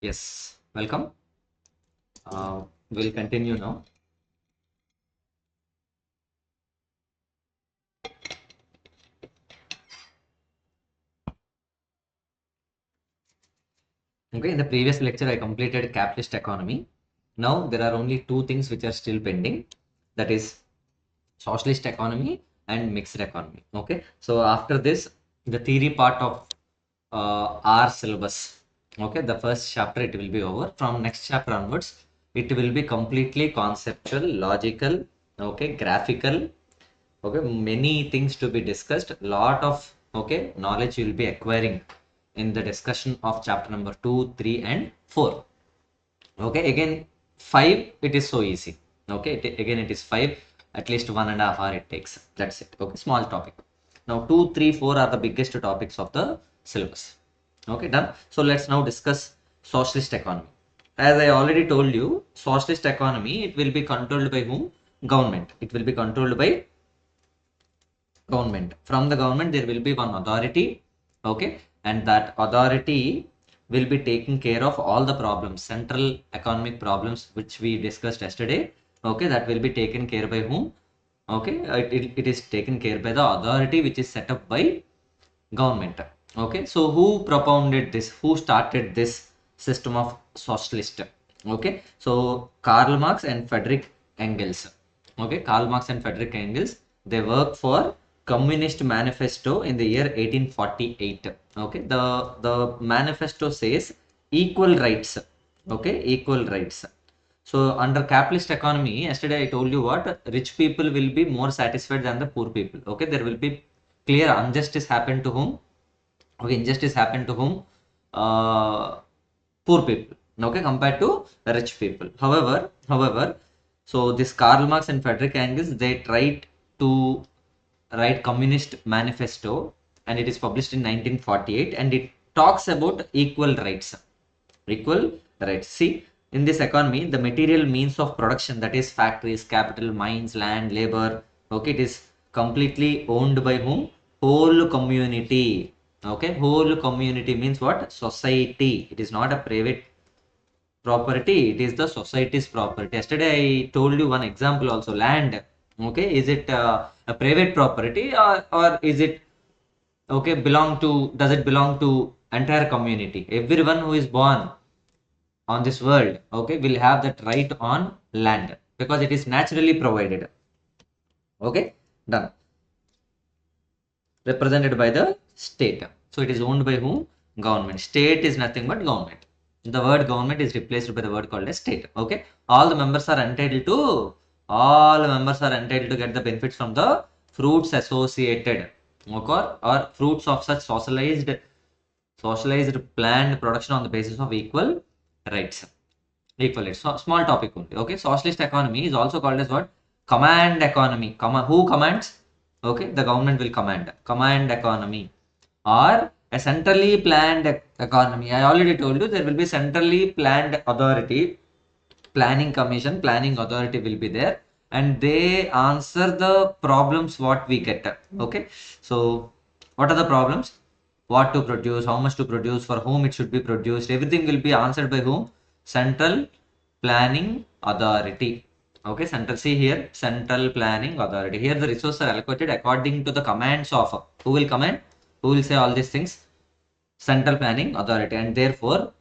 Yes, welcome. We'll continue now. Okay, in the previous lecture, I completed capitalist economy. Now there are only two things which are still pending. That is socialist economy and mixed economy. Okay, so after this, the theory part of our syllabus. Okay, the first chapter it will be over. From next chapter onwards, it will be completely conceptual, logical, okay, graphical. Okay, many things to be discussed. Lot of knowledge you will be acquiring in the discussion of chapter number 2, 3, and 4. Okay, again 5 it is so easy. Okay, again it is 5, at least 1.5 hour it takes. That's it. Okay, small topic. Now 2, 3, 4 are the biggest topics of the syllabus. Okay, done. So let's now discuss socialist economy. As I already told you, socialist economy it will be controlled by whom? Government. It will be controlled by government. From the government there will be one authority, okay, and that authority will be taking care of all the problems, central economic problems which we discussed yesterday. Okay, that will be taken care by whom? Okay, it is taken care by the authority which is set up by government. Okay, so who propounded this, who started this system of socialist? Okay, so Karl Marx and Friedrich Engels. Okay, Karl Marx and Friedrich Engels, they worked for Communist Manifesto in the year 1848. Okay, the manifesto says equal rights. Okay, equal rights. So under capitalist economy, yesterday I told you what, rich people will be more satisfied than the poor people. Okay, there will be clear injustice happen to whom? Okay, injustice happen to whom? uh, Poor people. Okay, compared to rich people. However, so this Karl Marx and Friedrich Engels, they tried to write Communist Manifesto, and it is published in 1948, and it talks about equal rights. Equal rights. See, in this economy, the material means of production, that is factories, capital, mines, land, labor, okay, it is completely owned by whom? Whole community. Okay, whole community means what? Society. It is not a private property, it is the society's property. Yesterday I told you one example also, land. Okay, is it a private property, or is it okay belong to, does it belong to entire community? Everyone who is born on this world, okay, will have that right on land, because it is naturally provided. Okay, done. Represented by the state. So it is owned by whom? Government. State is nothing but government. The word government is replaced by the word called as state. Okay, all the members are entitled to, all members are entitled to get the benefits from the fruits associated, okay, or fruits of such socialized planned production on the basis of equal rights. Equal rights. So small topic only. Okay, socialist economy is also called as what? Command economy. Who commands? Okay, the government will command. Command economy, or a centrally planned economy. I already told you there will be centrally planned authority, planning commission, planning authority will be there, and they answer the problems what we get. Okay, so what are the problems? What to produce, how much to produce, for whom it should be produced, everything will be answered by whom? Central planning authority. Okay, central, see here, central planning authority. Here the resources are allocated according to the commands of, who will command, who will say all these things? Central planning authority. And therefore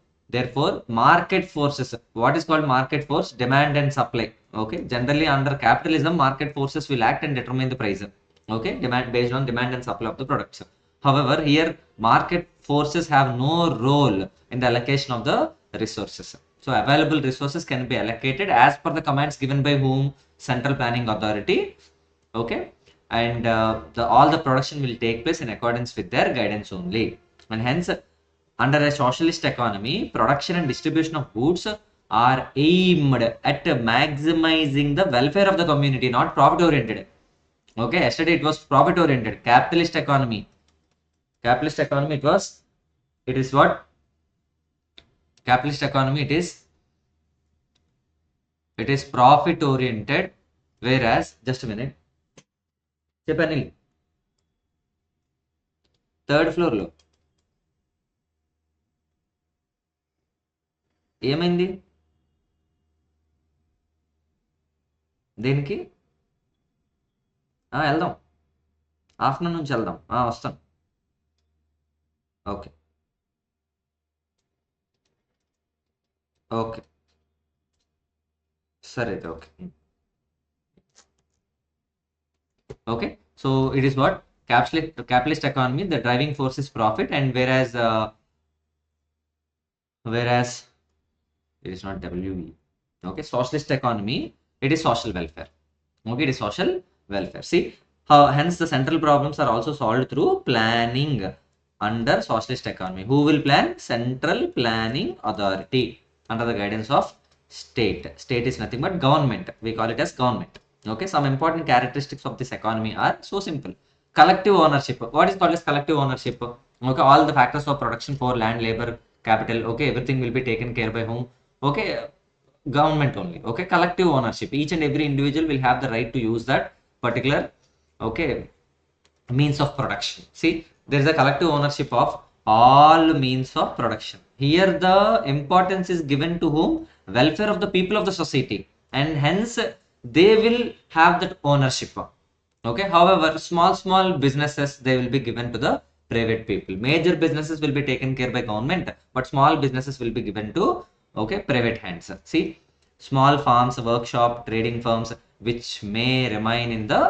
market forces, what is called market force? Demand and supply. Okay, generally under capitalism, market forces will act and determine the price. Okay, demand, based on demand and supply of the products. However, here market forces have no role in the allocation of the resources. So available resources can be allocated as per the commands given by whom? Central planning authority. Okay, and all the production will take place in accordance with their guidance only. And hence, under a socialist economy, production and distribution of goods are aimed at maximizing the welfare of the community, not profit oriented. Okay, yesterday it was profit oriented. Capitalist economy, it is what? Capitalist economy, it is profit oriented, whereas, just a minute, చెప్పండి, third floor లో ఏమైంది దేనికి? వెళ్దాం, afternoon నుంచి వెళ్దాం. వస్తాను. Okay okay సరే అయితే okay. Okay, so it is what capitalist economy, the driving force is profit, and whereas it is not WE. Okay, socialist economy, it is social welfare. Okay, it is social welfare. See how hence the central problems are also solved through planning under socialist economy. Who will plan? Central planning authority under the guidance of state. State is nothing but government. We call it as government. Okay, some important characteristics of this economy are so simple. Collective ownership. What is called as collective ownership? Okay, all the factors of production for land, labor, capital, okay, everything will be taken care by whom? Okay, government only. Okay, collective ownership. Each and every individual will have the right to use that particular, okay, means of production. See, there is a collective ownership of all means of production. Here the importance is given to whom? Welfare of the people of the society, and hence they will have that ownership. Okay, however, small businesses, they will be given to the private people. Major businesses will be taken care by government, but small businesses will be given to, okay, private hands. See, small farms, workshop, trading firms, which may remain in the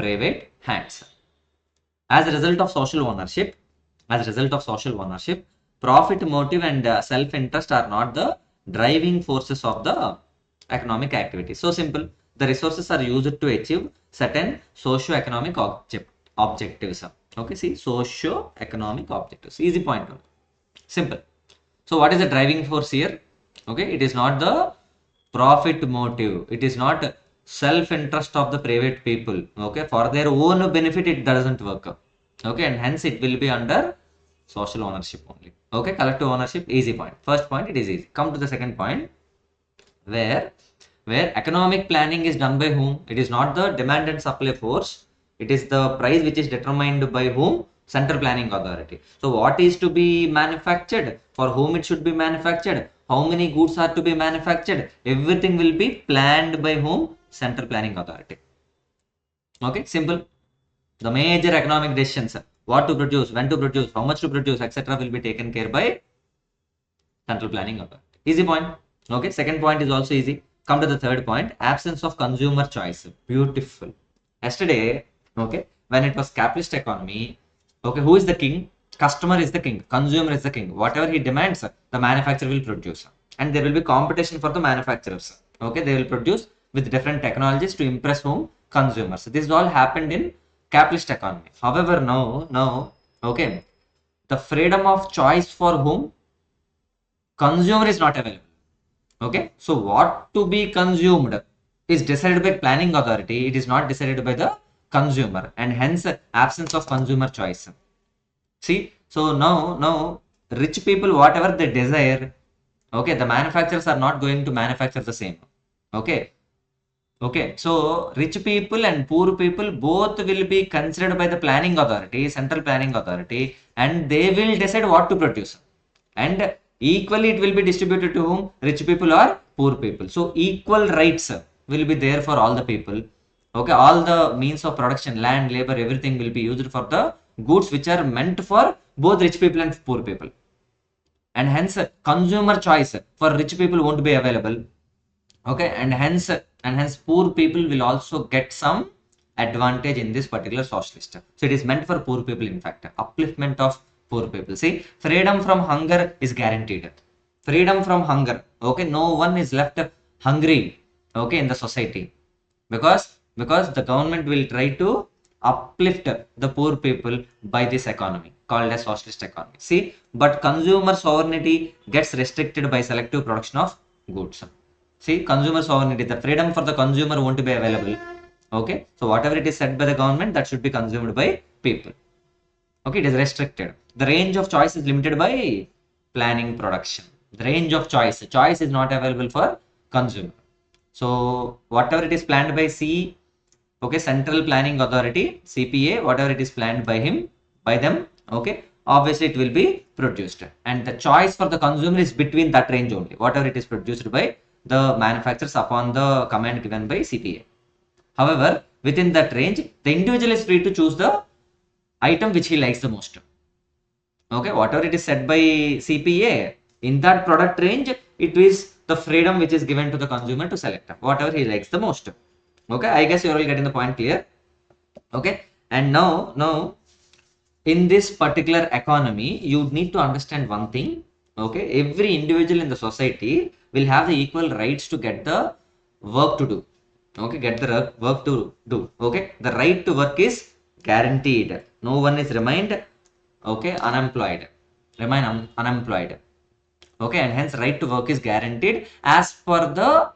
private hands. As a result of social ownership, profit motive and self-interest are not the driving forces of the economic activity. So simple. The resources are used to achieve certain socio-economic objectives. Okay, see, socio-economic objectives. Easy point. Simple. So what is the driving force here? Okay, it is not the profit motive. It is not self-interest of the private people. Okay, for their own benefit, it doesn't work. Okay, and hence it will be under social ownership only. Okay, collective ownership, easy point. First point, it is easy. Come to the second point, where economic planning is done by whom? It is not the demand and supply force. It is the price which is determined by whom? Central planning authority. So what is to be manufactured, for whom it should be manufactured, how many goods are to be manufactured, everything will be planned by whom? Central planning authority. Okay, simple. The major economic decisions, what to produce, when to produce, how much to produce, etc., will be taken care by central planning authority. Easy point. Okay, second point is also easy. Come to the third point, absence of consumer choice. Beautiful. Yesterday, okay, when it was capitalist economy, okay, who is the king? Customer is the king, consumer is the king. Whatever he demands, the manufacturer will produce, and there will be competition for the manufacturers. Okay, they will produce with different technologies to impress whom? Consumers. This all happened in capitalist economy. However, now, okay, the freedom of choice for whom? Consumer is not available. Okay, so what to be consumed is decided by planning authority. It is not decided by the consumer, and hence absence of consumer choice. See, so now rich people, whatever they desire, okay, the manufacturers are not going to manufacture the same. Okay, so rich people and poor people both will be considered by the planning authority, central planning authority, and they will decide what to produce, and equally it will be distributed to whom? Rich people or poor people. So equal rights will be there for all the people. Okay, all the means of production, land, labor, everything will be used for the goods which are meant for both rich people and poor people, and hence consumer choice for rich people won't be available. Okay, and hence poor people will also get some advantage in this particular socialist. So it is meant for poor people, in fact, upliftment of poor people. See, freedom from hunger is guaranteed. Freedom from hunger. Okay, no one is left hungry, okay, in the society, because the government will try to uplift the poor people by this economy called as socialist economy. See, but consumer sovereignty gets restricted by selective production of goods. See, consumer sovereignty, the freedom for the consumer won't be available. Okay, so whatever it is set by the government, that should be consumed by people. Okay, it is restricted. The range of choice is limited by planning production. The range of choice is not available for consumer. So whatever it is planned by okay, central planning authority, CPA, whatever it is planned by them, okay, obviously it will be produced, and the choice for the consumer is between that range only, whatever it is produced by the manufacturers upon the command given by CPA. However, within that range, the individual is free to choose the item which he likes the most. Okay, whatever it is set by CPA, in that product range, it is the freedom which is given to the consumer to select whatever he likes the most. Okay, I guess you're all getting the point clear. Okay, and now in this particular economy, you need to understand one thing. Okay, every individual in the society will have the equal rights to get the work to do. Okay, get the work to do. Okay, the right to work is guaranteed. No one is remained unemployed, unemployed. Okay, and hence right to work is guaranteed as per the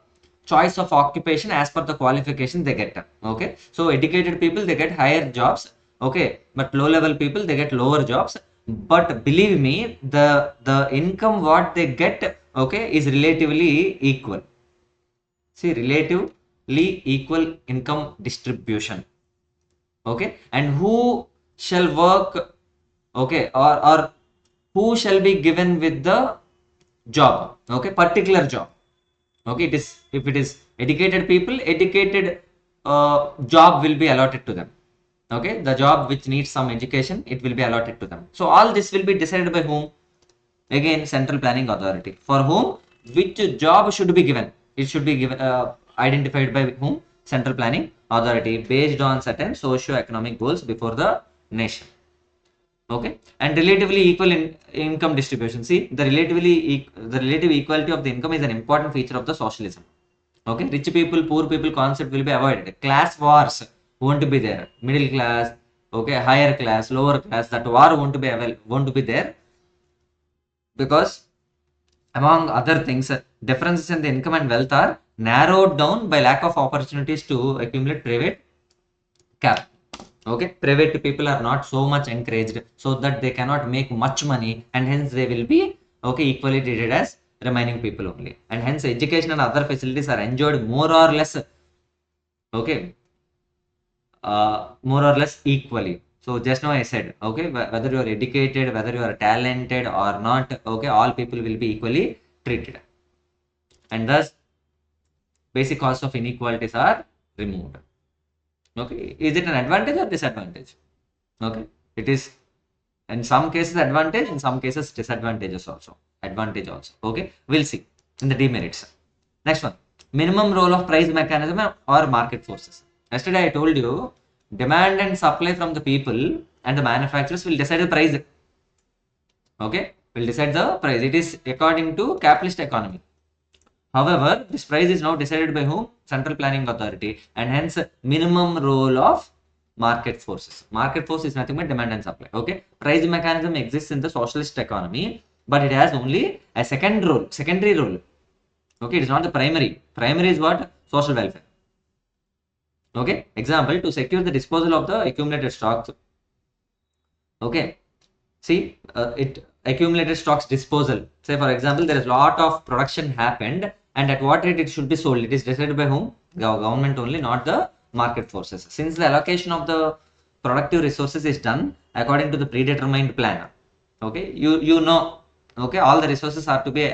choice of occupation, as per the qualification they get. Okay, so educated people, they get higher jobs. Okay, but low level people, they get lower jobs. But believe me, the income what they get, okay, is relatively equal. See, relatively equal income distribution. Okay, and who shall work, okay, or who shall be given with the job, okay, particular job. Okay, it is, if it is educated people, educated job will be allotted to them. Okay, the job which needs some education, it will be allotted to them. So all this will be decided by whom? Again, central planning authority. For whom which job should be given, it should be given, identified by whom? Central planning authority, based on certain socio-economic goals before the nation. Okay, and relatively equal income distribution. See, the relative equality of the income is an important feature of the socialism. Okay, rich people, poor people concept will be avoided. Class wars won't be there. Middle class, okay, higher class, lower class, that war won't be there, because among other things, differences in the income and wealth are narrowed down by lack of opportunities to accumulate private capital. Okay, private people are not so much encouraged, so that they cannot make much money, and hence they will be, okay, equally treated as remaining people only, and hence education and other facilities are enjoyed more or less, okay, more or less equally. So just now I said, okay, whether you are educated, whether you are talented or not, okay, all people will be equally treated, and thus basic cause of inequalities are removed. Okay, is it an advantage or disadvantage? Okay, it is in some cases advantage, in some cases disadvantages also, advantage also. Okay, we'll see in the demerits. Next one, minimum role of price mechanism or market forces. Yesterday I told you, demand and supply from the people and the manufacturers will decide the price. Okay, will decide the price. It is according to capitalist economy. However, this price is now decided by whom? Central planning authority, and hence minimum role of market forces. Market force is nothing but demand and supply. Okay, price mechanism exists in the socialist economy, but it has only a secondary role. Okay, it is not the primary. Primary is what? Social welfare. Okay, example, to secure the disposal of the accumulated stocks. Okay, see, it accumulated stocks disposal. Say for example, there is a lot of production happened, and at what rate it should be sold, it is decided by whom? Government only, not the market forces. Since the allocation of the productive resources is done according to the predetermined plan. Okay, you know, okay, all the resources are to be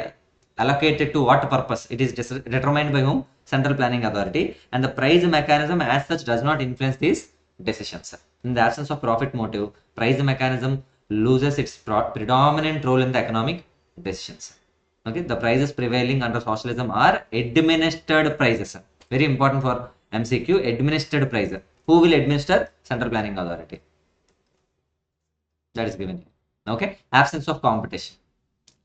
allocated to what purpose? It is determined by whom? Central planning authority, and the price mechanism as such does not influence these decisions. In the absence of profit motive, price mechanism loses its predominant role in the economic decisions. Okay, the prices prevailing under socialism are administered prices. Very important for MCQ, administered price. Who will administer? Central planning authority. That is given here. Okay, absence of competition.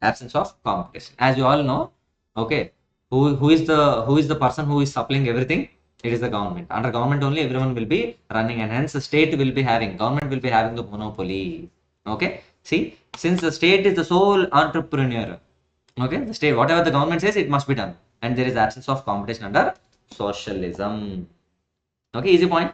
Absence of competition. As you all know, okay, who is the person who is supplying everything? It is the government. Under government only everyone will be running, and hence the state will be having, government will be having the monopoly. Okay, see, since the state is the sole entrepreneur, okay, the state, whatever the government says, it must be done, and there is absence of competition under socialism. Okay, easy point.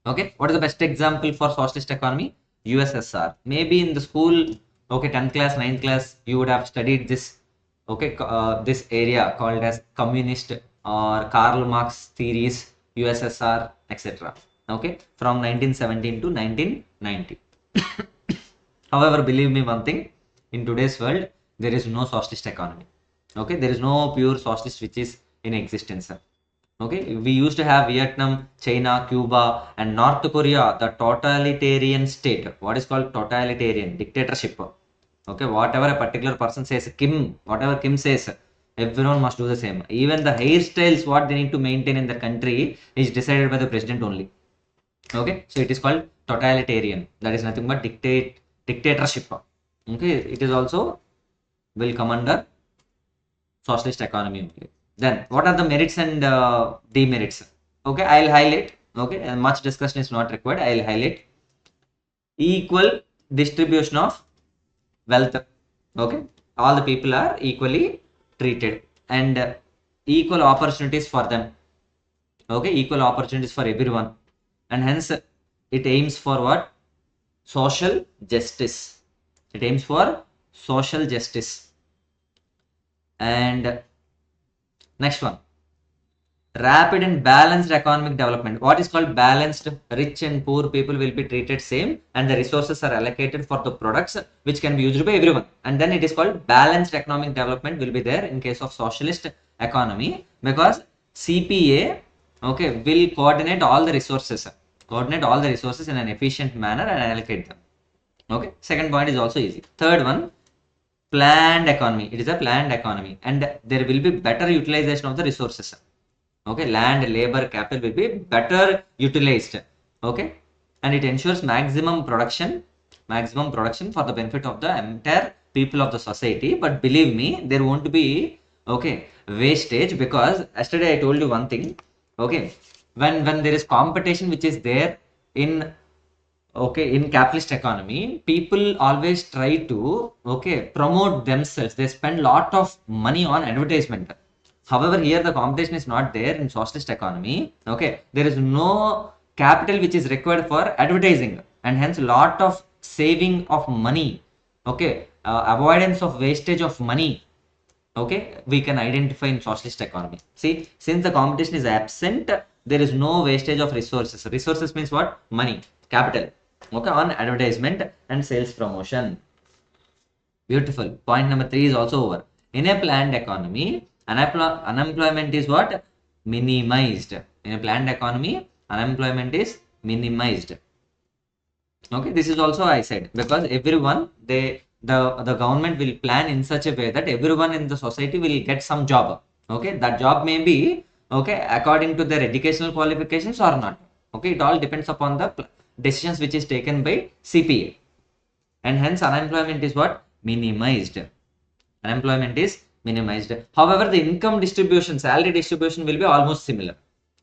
Okay, what is the best example for socialist economy? USSR. Maybe in the school, okay, 10th class, 9th class, you would have studied this, okay, this area called as communist or Karl Marx theories, USSR, etc. Okay, from 1917 to 1990. However, believe me one thing, in today's world, there is no socialist economy. Okay, there is no pure socialist which is in existence. Okay, we used to have Vietnam, China, Cuba, and North Korea, the totalitarian state. What is called totalitarian? Dictatorship. Okay, whatever a particular person says, whatever Kim says, everyone must do the same. Even the hairstyles, what they need to maintain in the country is decided by the president only. Okay, so it is called totalitarian. That is nothing but dictatorship. Okay, it is also will come under socialist economy only. Then what are the merits and demerits? Okay, I'll highlight. Okay, and much discussion is not required. I'll highlight equal distribution of wealth. Okay, all the people are equally treated and equal opportunities for them. Okay, equal opportunities for everyone, and hence it aims for what? Social justice. It aims for social justice. And next one, rapid and balanced economic development. What is called balanced? Rich and poor people will be treated same, and the resources are allocated for the products which can be used by everyone. And then it is called balanced economic development will be there in case of socialist economy, because CPA, okay, will coordinate all the resources in an efficient manner and allocate them. Okay, second point is also easy. Third one, planned economy. It is a planned economy, and there will be better utilization of the resources. Okay, land, labor, capital will be better utilized. Okay, and it ensures maximum production for the benefit of the entire people of the society. But believe me, there won't be, okay, wastage, because yesterday I told you one thing. Okay, when there is competition which is there in, okay, in capitalist economy, people always try to, okay, promote themselves. They spend lot of money on advertisement. However, here the competition is not there in socialist economy. Okay, there is no capital which is required for advertising, and hence lot of saving of money. Okay, avoidance of wastage of money. Okay, we can identify in socialist economy. See, since the competition is absent, there is no wastage of resources. Resources means what? Money, capital. Okay, on advertisement and sales promotion. Beautiful. Point number 3 is also over. In a planned economy, unemployment is what? Minimized. In a planned economy, unemployment is minimized. Okay, this is also I said, because everyone, the government will plan in such a way that everyone in the society will get some job. Okay, that job may be, okay, according to their educational qualifications or not. Okay, it all depends upon the decisions which is taken by CPA, and hence unemployment is what? Minimized. Unemployment is minimized. However, the income distribution, salary distribution will be almost similar.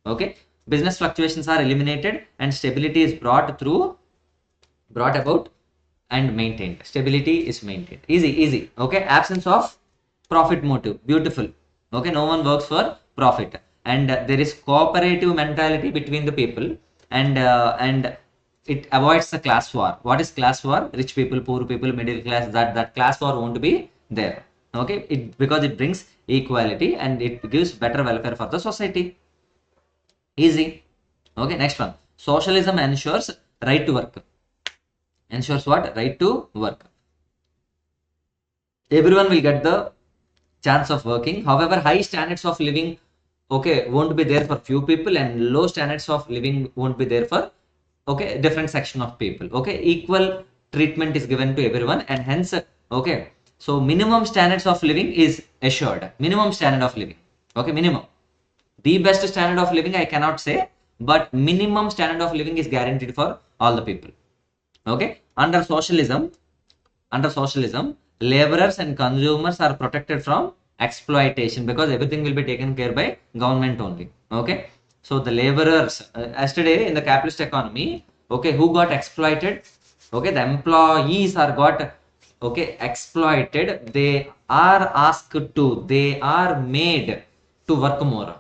Okay, business fluctuations are eliminated and stability is brought about and maintained. Stability is maintained. Easy. Okay, absence of profit motive. Beautiful. Okay, no one works for profit, and there is cooperative mentality between the people, and it avoids the class war. What is class war? Rich people, poor people, middle class. That class war won't be there. Okay, because it brings equality and it gives better welfare for the society. Easy. Okay, next one. Socialism ensures right to work. Ensures what? Right to work. Everyone will get the chance of working. However, high standards of living, okay, won't be there for few people, and low standards of living won't be there for, okay, different section of people. Okay, equal treatment is given to everyone, and hence, okay, so minimum standards of living is assured. Minimum standard of living. Okay, minimum. The best standard of living I cannot say, but minimum standard of living is guaranteed for all the people. Okay, under socialism, laborers and consumers are protected from exploitation, because everything will be taken care by government only. Okay, so the laborers, yesterday in the capitalist economy, okay, who got exploited? Okay, the employees are got, okay, exploited. They are made to work more.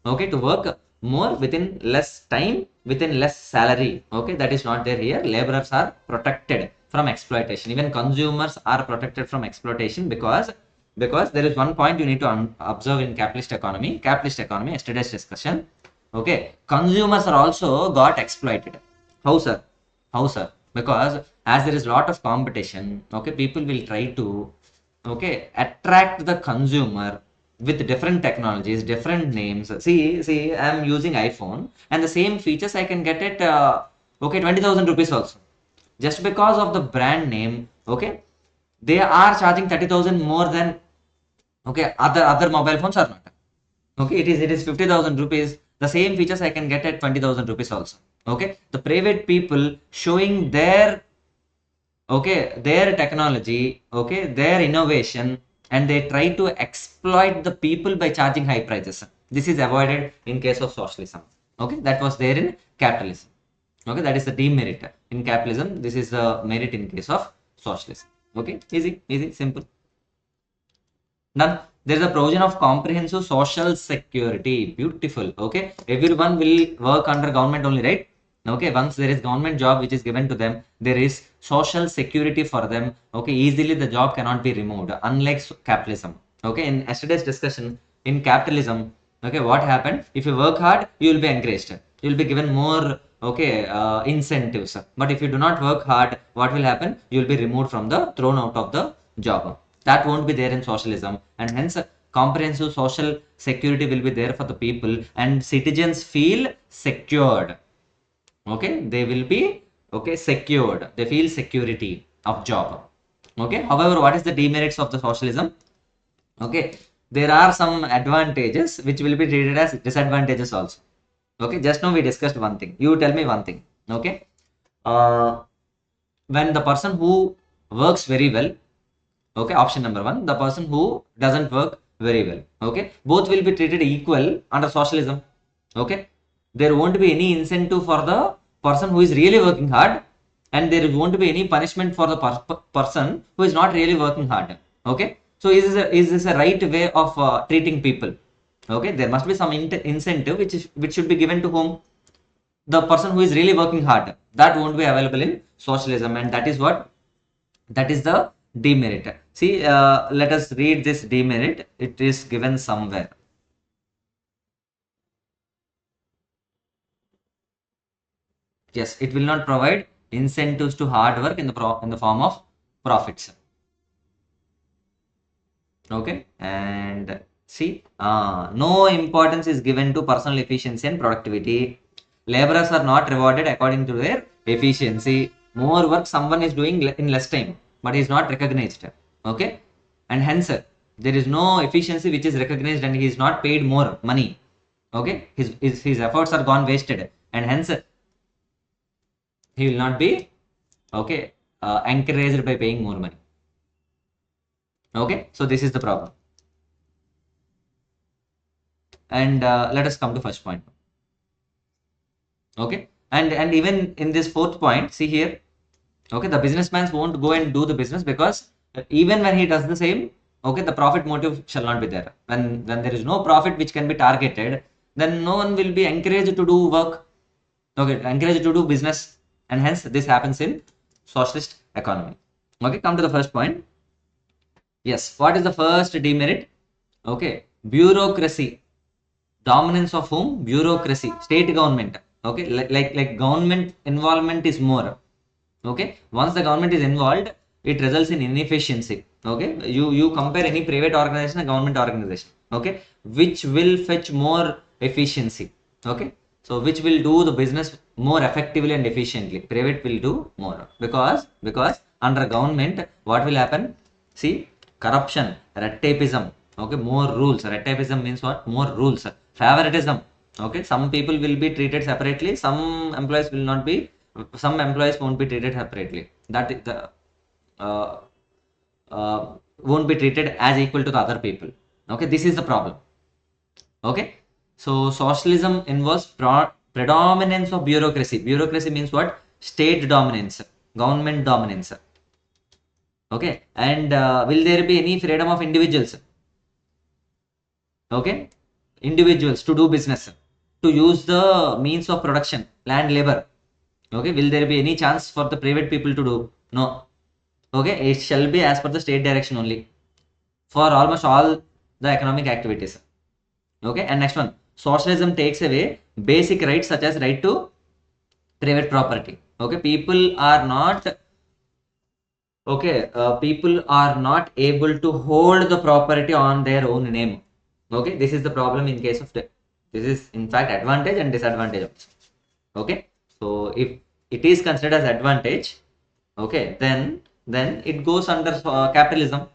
Okay, to work more within less time, within less salary. Okay, that is not there here. Laborers are protected from exploitation. Even consumers are protected from exploitation, because there is one point you need to observe in capitalist economy. Yesterday's discussion. Okay, consumers are also got exploited. How, sir? Because as there is a lot of competition, okay, people will try to, okay, attract the consumer with different technologies, different names. See, I'm using iPhone, and the same features I can get it, okay, 20,000 rupees also. Just because of the brand name, okay, they are charging 30,000 more than, okay, other mobile phones are not. Okay, it is 50,000 rupees. The same features I can get at 20,000 rupees also. Okay, the private people showing their, okay, their technology, okay, their innovation, and they try to exploit the people by charging high prices. This is avoided in case of socialism. Okay, that was there in capitalism. Okay, that is the demerit in capitalism. This is the merit in case of socialism. Okay, easy, simple. Done. There is a provision of comprehensive social security. Beautiful. Okay, everyone will work under government only, right? Okay, once there is government job which is given to them, there is social security for them. Okay, easily the job cannot be removed, unlike capitalism. Okay, in yesterday's discussion, in capitalism, okay, what happened? If you work hard, you will be encouraged. You will be given more, okay, incentives. But if you do not work hard, what will happen? You will be removed from the, thrown out of the job. That won't be there in socialism, and hence comprehensive social security will be there for the people, and citizens feel secured. Okay, they will be, okay, secured. They feel security of job. Okay, however, what is the demerits of the socialism? Okay, there are some advantages which will be treated as disadvantages also. Okay, just now we discussed one thing. You tell me one thing. Okay, uh, when the person who works very well, okay, option number one, the person who doesn't work very well, okay, both will be treated equal under socialism. Okay, there won't be any incentive for the person who is really working hard, and there won't be any punishment for the person who is not really working hard. Okay, so is this a right way of treating people? Okay, there must be some incentive which should be given to whom? The person who is really working hard. That won't be available in socialism, and that is the demerit. See, let us read this demerit. It is given somewhere. Yes, it will not provide incentives to hard work in the form of profits. Okay, and see, no importance is given to personal efficiency and productivity. Laborers are not rewarded according to their efficiency. More work someone is doing in less time, but is not recognized. Okay, and hence there is no efficiency which is recognized, and he is not paid more money. Okay, his efforts are gone wasted, and hence he will not be, okay, encouraged by paying more money. Okay, so this is the problem. And let us come to first point. Okay, and even in this fourth point, see here, okay, the businessman won't go and do the business, because even when he does the same, okay, the profit motive shall not be there. When there is no profit which can be targeted, then no one will be encouraged to do work, okay, encouraged to do business, and hence this happens in socialist economy. Okay, come to the first point. Yes, what is the first demerit? Okay, bureaucracy. Dominance of whom? Bureaucracy, state government. Okay, like government involvement is more. Okay, once the government is involved, it results in inefficiency. Okay, you compare any private organization and government organization. Okay, which will fetch more efficiency? Okay, so which will do the business more effectively and efficiently? Private will do more, because under government, what will happen? See, corruption, red tapeism. Okay, more rules. Red tapeism means what? More rules. Favoritism. Okay, some people will be treated separately, some employees will not be, some employees won't be treated separately. That the uh, won't be treated as equal to the other people. Okay, this is the problem. Okay, so socialism involves predominance of bureaucracy. Bureaucracy means what? State dominance, government dominance. Okay, and will there be any freedom of individuals? Okay, individuals to do business, to use the means of production, land, labor. Okay, will there be any chance for the private people to do? No. Okay, it shall be as per the state direction only for almost all the economic activities. Okay, and next one, socialism takes away basic rights such as right to private property. Okay, people are not, okay, people are not able to hold the property on their own name. Okay, this is the problem in case of this is in fact advantage and disadvantage also. Okay, so if it is considered as advantage, okay, then it goes under capitalism,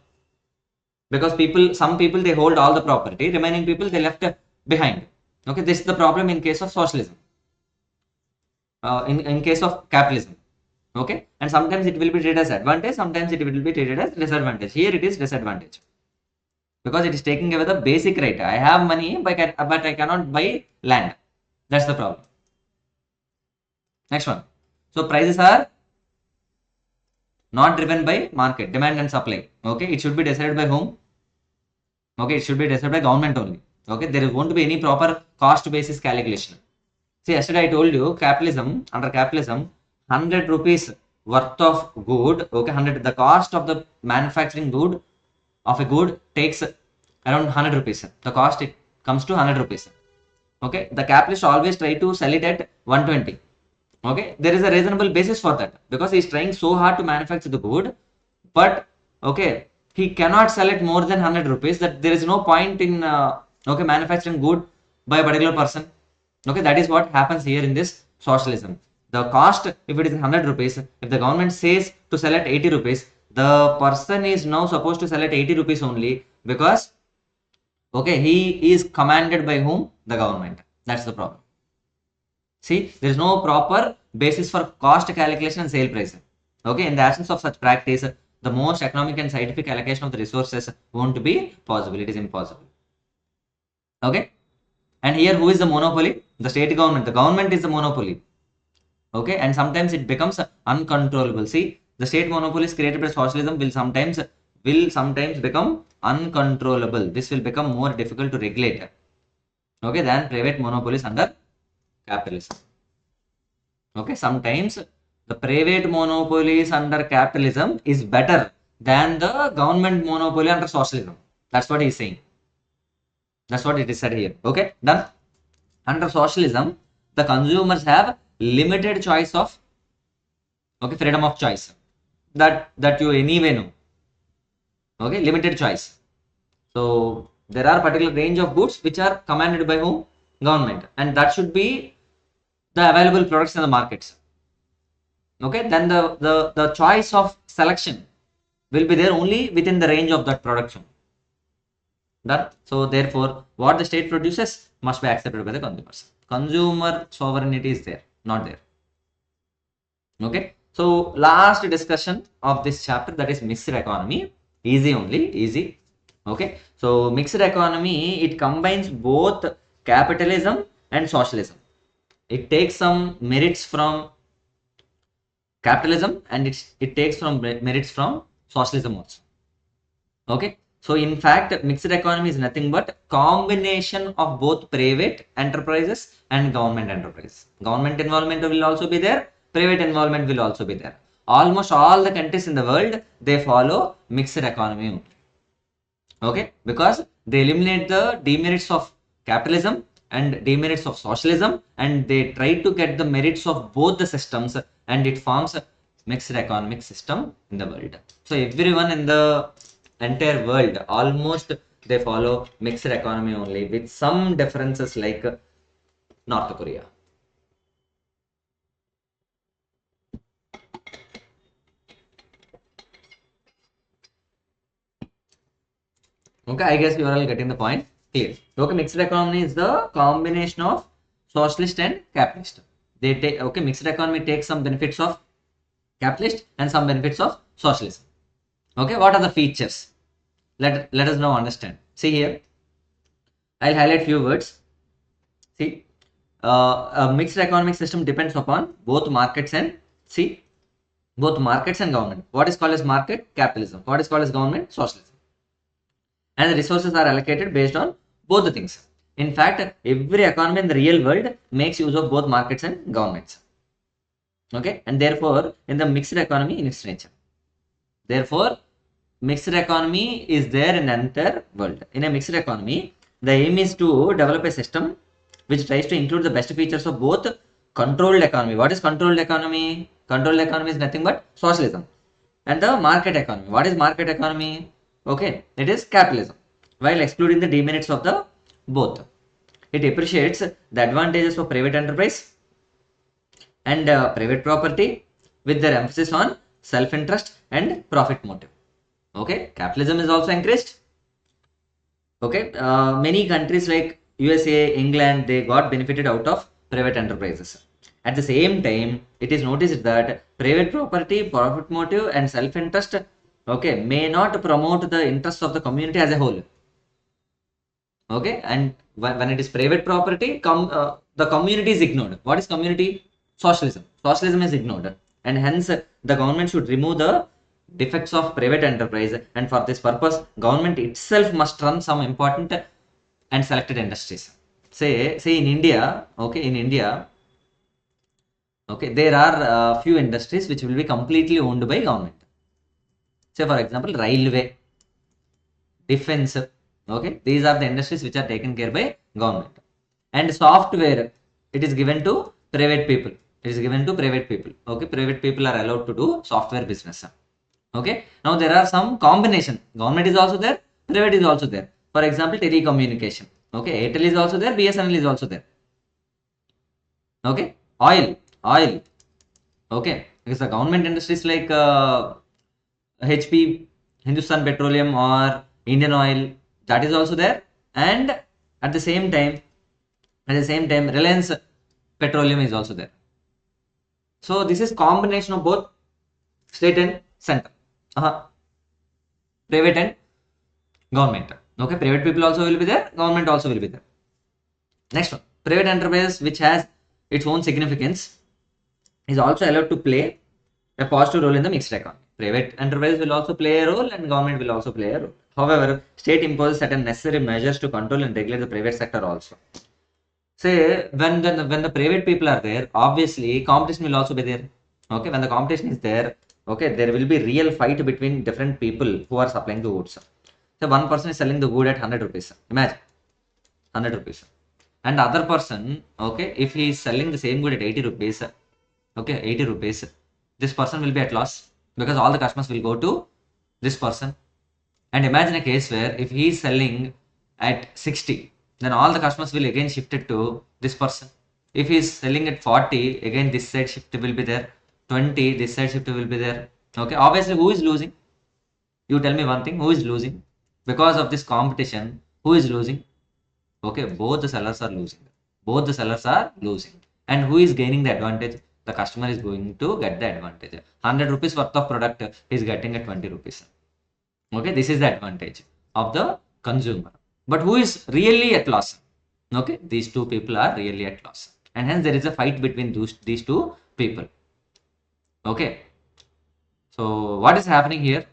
because some people they hold all the property, remaining people they left behind. Okay, this is the problem in case of socialism, in case of capitalism. Okay, and sometimes it will be treated as advantage, sometimes it will be treated as disadvantage. Here it is disadvantage, because it is taking away the basic right. I have money but I cannot buy land. That's the problem. Next one. So prices are not driven by market, demand and supply. Okay, it should be decided by whom? Okay, it should be decided by government only. Okay, there won't be any proper cost basis calculation. See, yesterday I told you capitalism, under capitalism, 100 rupees worth of good, okay, 100, the cost of the manufacturing good of a good takes around 100 rupees. The cost it comes to 100 rupees. Okay, the capitalist always try to sell it at 120. Okay, there is a reasonable basis for that, because he is trying so hard to manufacture the good, but okay, he cannot sell it more than 100 rupees. That there is no point in okay, manufacturing good by a particular person. Okay, that is what happens here in this socialism. The cost, if it is 100 rupees, if the government says to sell at 80 rupees, the person is now supposed to sell at 80 rupees only, because okay, he is commanded by whom? The government. That's the problem. See, there is no proper basis for cost calculation and sale price. Okay, in the absence of such practice, the most economic and scientific allocation of the resources won't be possible. It is impossible. Okay, and here who is the monopoly? The state government. The government is the monopoly. Okay, and sometimes it becomes uncontrollable. See, the state monopolies created by socialism will sometimes become uncontrollable. This will become more difficult to regulate, okay, than private monopolies under capitalism. Okay, sometimes the private monopolies under capitalism is better than the government monopoly under socialism. That's what he's saying. That's what it is said here. Okay, done. Under socialism, the consumers have limited choice of, okay, freedom of choice. That you anyway know. Okay, limited choice. So there are particular range of goods which are commanded by whom? Government, and that should be the available products in the markets. Okay, then the choice of selection will be there only within the range of that production. Done. So therefore, what the state produces must be accepted by the consumers. Consumer sovereignty is there, not there. Okay. So last discussion of this chapter, that is mixed economy. Easy only, easy. Okay. So mixed economy, it combines both capitalism and socialism. It takes some merits from capitalism and it takes from merits from socialism also. Okay. So in fact, mixed economy is nothing but combination of both private enterprises and government enterprise. Government involvement will also be there, private involvement will also be there. Almost all the countries in the world, they follow mixed economy. Okay, because they eliminate the demerits of capitalism and demerits of socialism, and they try to get the merits of both the systems, and it forms a mixed economic system in the world. So everyone in the entire world, almost they follow mixed economy only, with some differences like North Korea. Okay, I guess you are all getting the point. Clear. Okay, mixed economy is the combination of socialist and capitalist. They take, okay, mixed economy takes some benefits of capitalist and some benefits of socialism. Okay, what are the features? Let us now understand. See here, I'll highlight few words. See, a mixed economic system depends upon both markets and both markets and government. What is called as market? Capitalism. What is called as government? Socialism. And the resources are allocated based on both the things. In fact, every economy in the real world makes use of both markets and governments. Okay, and therefore, in the mixed economy, in its nature, therefore, mixed economy is there in the entire world. In a mixed economy, the aim is to develop a system which tries to include the best features of both controlled economy. What is controlled economy? Controlled economy is nothing but socialism. and the market economy. What is market economy? Okay, it is capitalism, while excluding the demerits of the both. It appreciates the advantages of private enterprise and private property with their emphasis on self-interest and profit motive. Okay, capitalism is also encouraged. Okay, many countries like USA, England, they got benefited out of private enterprises. At the same time, it is noticed that private property, profit motive, and self-interest, okay, may not promote the interests of the community as a whole. Okay, and when it is private property, the community is ignored. What is community? Socialism. Socialism is ignored, and hence the government should remove the defects of private enterprise, and for this purpose, government itself must run some important and selected industries. Say in India, okay, in India, okay, there are few industries which will be completely owned by government. Say for example, railway, defense. Okay, these are the industries which are taken care by government. And software, it is given to private people. It is given to private people. Okay, private people are allowed to do software business. Okay, now there are some combination. Government is also there, private is also there. For example, telecommunication. Okay, Airtel is also there, BSNL is also there. Okay, oil. Okay, because the government industries like HP, Hindustan Petroleum or Indian Oil, that is also there, and at the same time Reliance Petroleum is also there. So this is combination of both state and center, private and government. Okay, private people also will be there, government also will be there. Next one, private enterprise which has its own significance is also allowed to play a positive role in the mixed economy. Private enterprise will also play a role and government will also play a role. However, state imposes certain necessary measures to control and regulate the private sector also. Say when the private people are there, obviously competition will also be there. Okay, when the competition is there, okay, there will be real fight between different people who are supplying the goods. So one person is selling the good at 100 rupees. Imagine 100 rupees. And the other person, okay, if he is selling the same good at 80 rupees, okay, 80 rupees, this person will be at loss because all the customers will go to this person. And imagine a case where if he is selling at 60, then all the customers will again shift it to this person. If he is selling at 40, again this side shift will be there. 20, this side shift will be there. Okay, obviously who is losing? You tell me one thing, who is losing? Because of this competition, who is losing? Okay, both the sellers are losing. Both the sellers are losing. And who is gaining the advantage? The customer is going to get the advantage. 100 rupees worth of product is getting at 20 rupees. Okay, this is the advantage of the consumer. But who is really at loss? Okay, these two people are really at loss. And hence there is a fight between these two people. Okay. So what is happening here?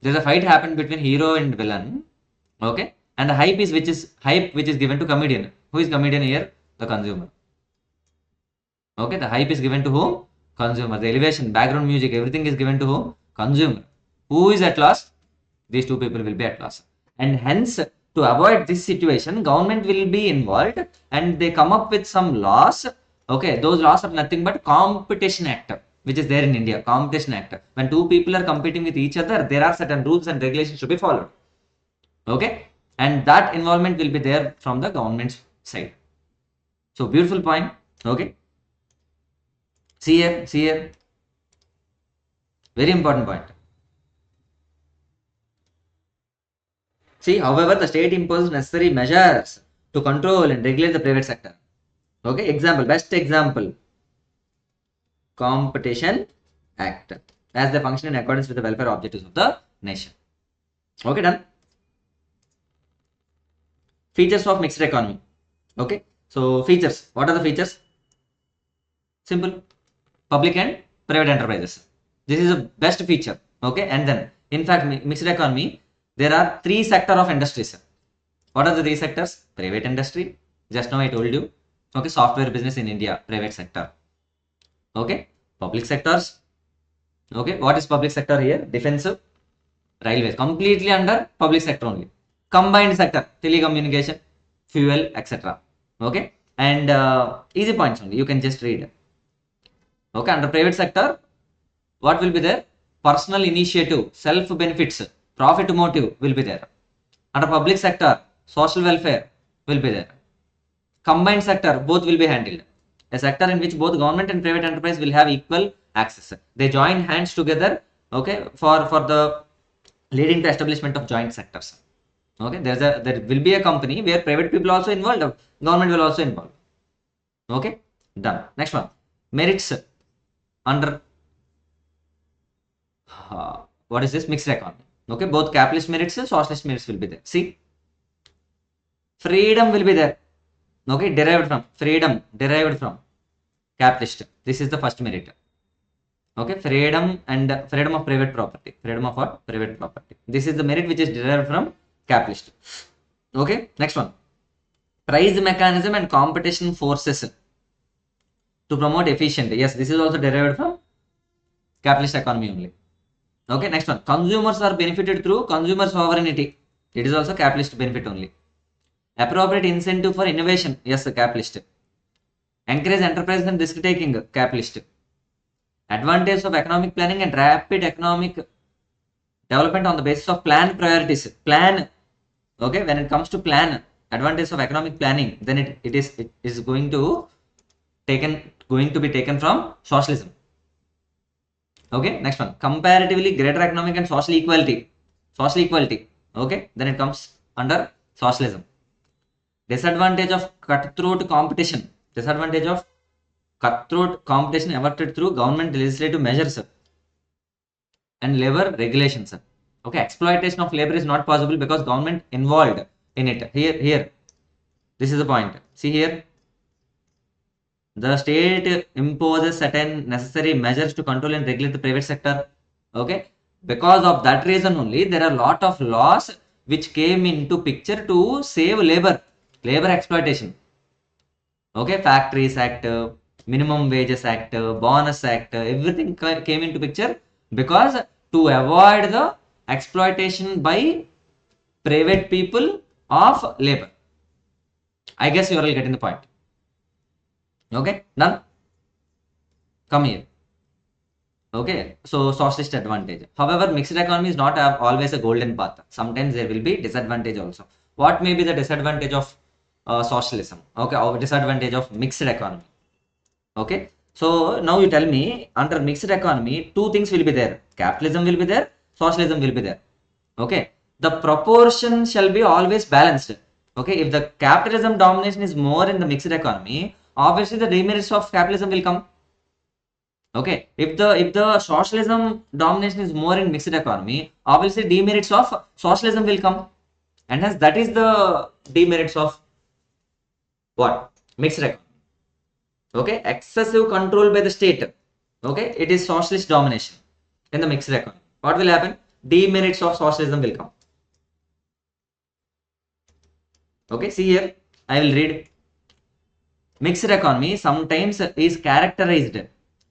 There's a fight happened between hero and villain. Okay. And the hype which is given to comedian. Who is comedian here? The consumer. Okay, the hype is given to whom? Consumer. The elevation, background music, everything is given to whom? Consumer. Who is at loss? These two people will be at loss. And hence, to avoid this situation, government will be involved and they come up with some laws. Okay, those laws are nothing but Competition Act, which is there in India. Competition Act. When two people are competing with each other, there are certain rules and regulations to be followed. Okay, and that involvement will be there from the government's side. So beautiful point. Okay, see here, very important point. See, however, the state imposes necessary measures to control and regulate the private sector. Okay, best example, Competition Act, as they function in accordance with the welfare objectives of the nation. Okay, done. Features of mixed economy. Okay, so features. What are the features? Simple. Public and private enterprises. This is the best feature. Okay, and then in fact, mixed economy, there are three sectors of industries. What are the three sectors? Private industry. Just now I told you. Okay, software business in India, private sector. Okay, public sectors. Okay, what is public sector here? Defense, railways, completely under public sector only. Combined sector, telecommunication, fuel, etc. Okay, and easy points only. You can just read. Okay, under private sector, what will be there? personal initiative, self benefits, profit motive will be there. Under public sector, social welfare will be there. Combined sector, both will be handled. A sector in which both government and private enterprise will have equal access. They join hands together, okay, for the leading the establishment of joint sectors. Okay, there will be a company where private people also involved, government will also involve. Okay, done. Next one, merits under what is this? Mixed economy. Okay, both capitalist merits and socialist merits will be there. See, freedom will be there. Okay, derived from freedom, derived from capitalist. This is the first merit. Okay, freedom and freedom of private property. Freedom of what? Private property. This is the merit which is derived from capitalist. Okay, next one. Price mechanism and competition forces to promote efficiency. Yes, this is also derived from capitalist economy only. Okay, next one. Consumers are benefited through consumer sovereignty. It is also capitalist benefit only. Appropriate incentive for innovation. Yes, capitalist. Encourage enterprise and risk taking. Capitalist. Advantage of economic planning and rapid economic development on the basis of plan priorities. Plan. Okay, when it comes to plan, advantage of economic planning, then it is going to be taken from socialism. Okay, next one. Comparatively greater economic and social equality. Social equality. Okay, then it comes under socialism. Disadvantage of cutthroat competition. Disadvantage of cutthroat competition averted through government legislative measures and labor regulations. Okay, exploitation of labor is not possible because government involved in it. Here, this is the point. See here, the state imposes certain necessary measures to control and regulate the private sector. Okay, because of that reason only, there are a lot of laws which came into picture to save labor exploitation. Okay, Factories Act, Minimum Wages Act, Bonus Act, everything came into picture because to avoid the exploitation by private people of labor. I guess you are all getting the point. Okay, done. Come here. Okay, so socialist advantage. However, mixed economy is not always a golden path. Sometimes there will be disadvantage also. What may be the disadvantage of socialism? Okay, or disadvantage of mixed economy. Okay, so now you tell me, under mixed economy, two things will be there. Capitalism will be there, socialism will be there. Okay, the proportion shall be always balanced. Okay, if the capitalism domination is more in the mixed economy, obviously the demerits of capitalism will come. Okay, if the socialism domination is more in mixed economy, obviously demerits of socialism will come, and hence that is the demerits of what? Mixed economy. Okay, excessive control by the state. Okay, it is socialist domination in the mixed economy. What will happen? Demerits of socialism will come. Okay, see here, I will read. Mixed economy sometimes is characterized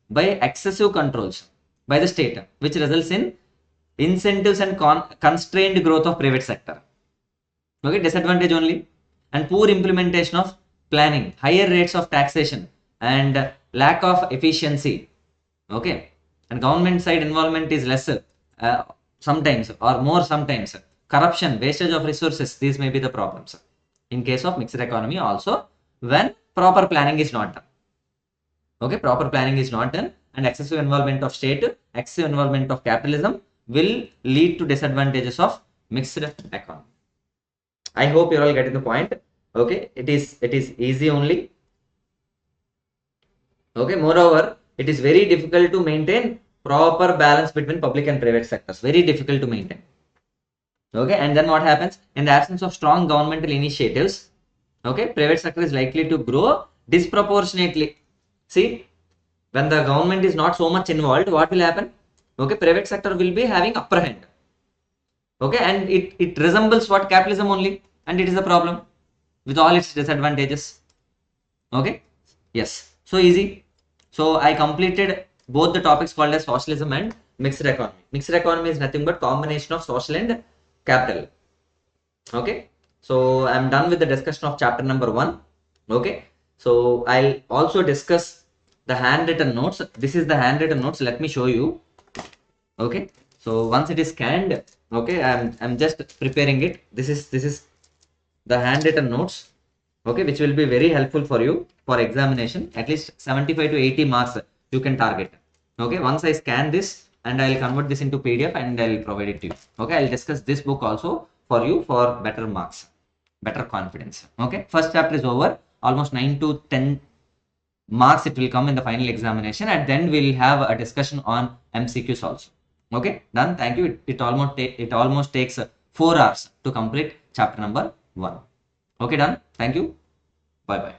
by excessive controls by the state, which results in incentives and constrained growth of private sector. Okay, disadvantage only, and poor implementation of planning, higher rates of taxation, and lack of efficiency. Okay, and government side involvement is less sometimes or more sometimes. Corruption, wastage of resources, these may be the problems in case of mixed economy also, when proper planning is not done. Okay, proper planning is not done, and excessive involvement of state, excessive involvement of capitalism will lead to disadvantages of mixed economy. I hope you're all getting the point. Okay, it is easy only. Okay, moreover, it is very difficult to maintain proper balance between public and private sectors. Very difficult to maintain. Okay, and then what happens? In the absence of strong governmental initiatives, okay, private sector is likely to grow disproportionately. See, when the government is not so much involved, what will happen? Okay, private sector will be having upper hand. Okay, and it resembles what? Capitalism only, and it is a problem with all its disadvantages. Okay, yes, so easy. So I completed both the topics called as socialism and mixed economy. Mixed economy is nothing but combination of social and capital. Okay, so I'm done with the discussion of chapter number 1. Okay, so I'll also discuss the handwritten notes. This is the handwritten notes. Let me show you. Okay, so once it is scanned, okay, I'm just preparing it. This is the handwritten notes, okay, which will be very helpful for you for examination. At least 75 to 80 marks you can target. Okay, once I scan this and I'll convert this into PDF and I'll provide it to you. Okay, I'll discuss this book also for you for better marks, better confidence. Okay, first chapter is over. Almost 9 to 10 marks it will come in the final examination, and then we'll have a discussion on MCQs also. Okay, done. Thank you. It almost takes 4 hours to complete chapter number 1. Okay, done. Thank you. Bye bye.